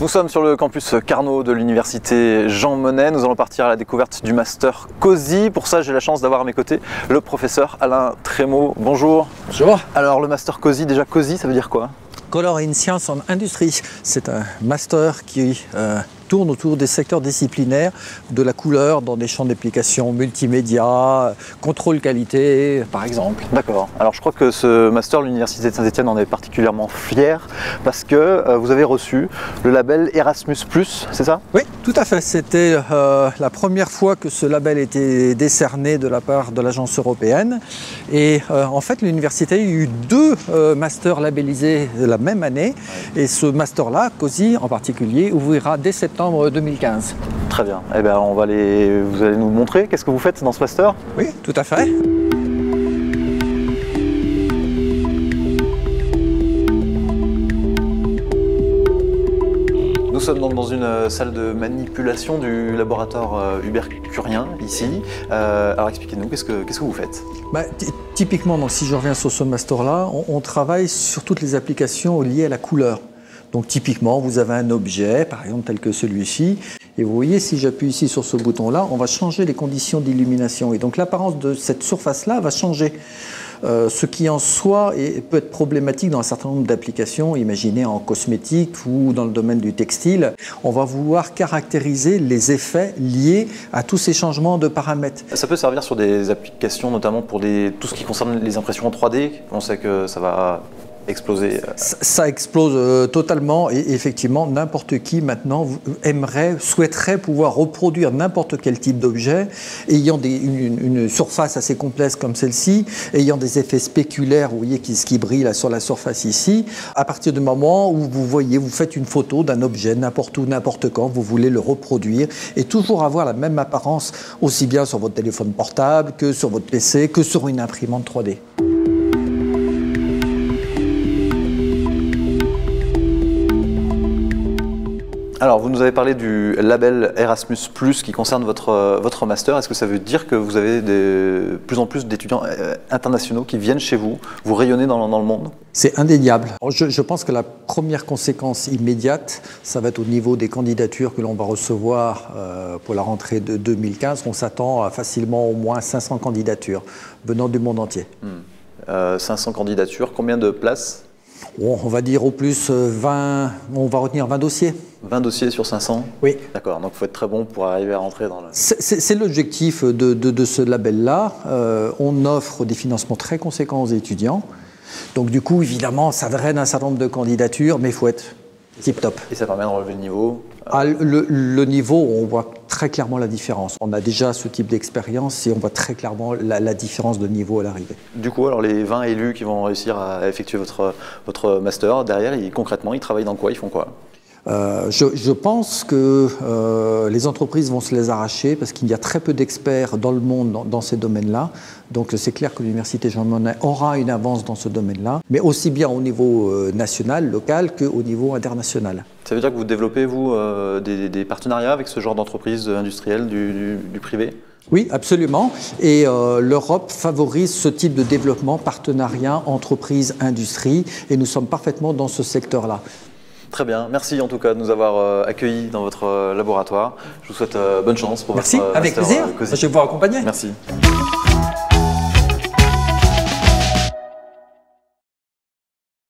Nous sommes sur le campus Carnot de l'université Jean Monnet. Nous allons partir à la découverte du master COSI. Pour ça, j'ai la chance d'avoir à mes côtés le professeur Alain Trémaud. Bonjour. Bonjour. Alors le master COSI, déjà COSI, ça veut dire quoi? Color in Science en Industrie. C'est un master qui tourne autour des secteurs disciplinaires de la couleur dans des champs d'application multimédia, contrôle qualité, par exemple. D'accord. Alors je crois que ce master, l'université de Saint-Étienne en est particulièrement fier parce que vous avez reçu le label Erasmus+, c'est ça? Oui, tout à fait. C'était la première fois que ce label était décerné de la part de l'agence européenne. Et en fait, l'université a eu deux masters labellisés la même année. Et ce master-là, COSI en particulier, ouvrira dès septembre 2015. Très bien. Eh bien, vous allez nous montrer qu'est-ce que vous faites dans ce master? Oui, tout à fait. Nous sommes donc dans une salle de manipulation du laboratoire Hubert Curien, ici. Alors expliquez-nous, qu'est-ce que vous faites? Typiquement, donc, si je reviens sur ce master-là, on travaille sur toutes les applications liées à la couleur. Donc typiquement, vous avez un objet, par exemple tel que celui-ci, et vous voyez, si j'appuie ici sur ce bouton-là, on va changer les conditions d'illumination. Et donc l'apparence de cette surface-là va changer. Ce qui en soi peut être problématique dans un certain nombre d'applications, imaginez en cosmétique ou dans le domaine du textile. On va vouloir caractériser les effets liés à tous ces changements de paramètres. Ça peut servir sur des applications, notamment pour tout ce qui concerne les impressions en 3D. On sait que ça va exploser. Ça explose totalement et effectivement n'importe qui maintenant souhaiterait pouvoir reproduire n'importe quel type d'objet ayant une surface assez complexe comme celle-ci, ayant des effets spéculaires, vous voyez qui brille là sur la surface ici. À partir du moment où vous faites une photo d'un objet n'importe où, n'importe quand, vous voulez le reproduire et toujours avoir la même apparence aussi bien sur votre téléphone portable que sur votre PC, que sur une imprimante 3D. Alors, vous nous avez parlé du label Erasmus+, qui concerne votre master. Est-ce que ça veut dire que vous avez de plus en plus d'étudiants internationaux qui viennent chez vous, vous rayonnez dans le monde? C'est indéniable. Je pense que la première conséquence immédiate, ça va être au niveau des candidatures que l'on va recevoir pour la rentrée de 2015. On s'attend à facilement au moins 500 candidatures venant du monde entier. 500 candidatures, combien de places? On va dire au plus 20, on va retenir 20 dossiers. 20 dossiers sur 500? Oui. D'accord, donc il faut être très bon pour arriver à rentrer dans le... C'est l'objectif de ce label-là. On offre des financements très conséquents aux étudiants. Donc du coup, évidemment, ça draine un certain nombre de candidatures, mais il faut être tip-top. Et ça permet de relever le niveau? Le niveau, on voit très clairement la différence. On a déjà ce type d'expérience et on voit très clairement la différence de niveau à l'arrivée. Du coup, alors les 20 élus qui vont réussir à effectuer votre master, derrière, concrètement, ils travaillent dans quoi? Ils font quoi? Je pense que les entreprises vont se les arracher parce qu'il y a très peu d'experts dans le monde dans ces domaines-là. Donc c'est clair que l'université Jean Monnet aura une avance dans ce domaine-là, mais aussi bien au niveau national, local, qu'au niveau international. Ça veut dire que vous développez, vous, des partenariats avec ce genre d'entreprise industrielle du privé? Oui, absolument. Et l'Europe favorise ce type de développement, partenariat, entreprise, industrie, et nous sommes parfaitement dans ce secteur-là. Très bien, merci en tout cas de nous avoir accueillis dans votre laboratoire. Je vous souhaite bonne chance pour votre master. Merci, avec plaisir. Je vais vous accompagner. Merci.